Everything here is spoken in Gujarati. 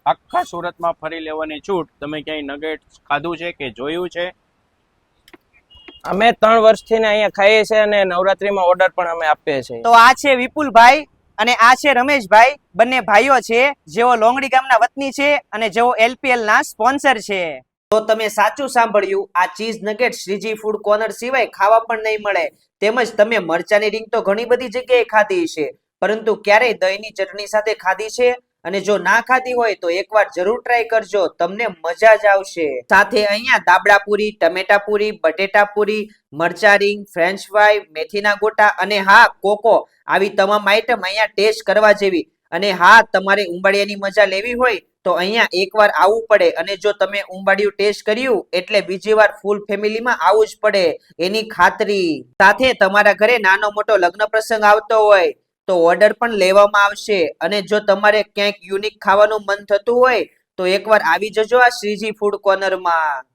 આખા સુરતમાં ફરી લેવાની છૂટ. તમે ક્યાંય નગેટ્સ ખાધું છે કે જોયું છે? અમે 3 વર્ષથી ને અહીંયા ખાઈએ છીએ અને નવરાત્રીમાં ઓર્ડર પણ અમે આપીએ છીએ. તો આ છે વિપુલભાઈ અને આ છે રમેશભાઈ, બંને ભાઈઓ છે જેઓ લોંગડી ગામના વતની છે અને જેઓ LPL ના સ્પોન્સર છે. તો તમે સાચું સાંભળ્યું, આ ચીઝ નગેટ શ્રીજી ફૂડ કોર્નર સિવાય ખાવા પણ નહીં મળે. તેમજ તમે મરચાની રીંગ તો ઘણી બધી જગ્યાએ ખાધી છે, પરંતુ ક્યારેય દહીંની ચટણી સાથે ખાધી છે? અને જો ના ખાધી હોય તો એકવાર જરૂર ટ્રાય કરજો, તમને મજા જ આવશે. સાથે અહીંયા દાબડા પૂરી, ટમેટા પૂરી, બટેટા પૂરી, મરચા રીંગ, ફ્રેન્ચ ફ્રાય, મેથીના ગોટા અને હા કોકો, આવી તમામ આઈટમ અહીંયા ટેસ્ટ કરવા જેવી. અને હા, તમારે ઉંબાડિયાની મજા લેવી હોય તો અહીંયા એકવાર આવવું પડે. અને જો તમે ઉંબાડિયું ટેસ્ટ કર્યું એટલે બીજી વાર ફૂલ ફેમિલીમાં આવવું જ પડે, એની ખાતરી. સાથે તમારા ઘરે નાનો મોટો લગ્ન પ્રસંગ આવતો હોય તો ઓર્ડર પણ લેવામાં આવશે. અને જો તમારે ક્યાંક યુનિક ખાવાનું મન થતું હોય તો એકવાર આવી જજો આ શ્રીજી ફૂડ કોર્નરમાં.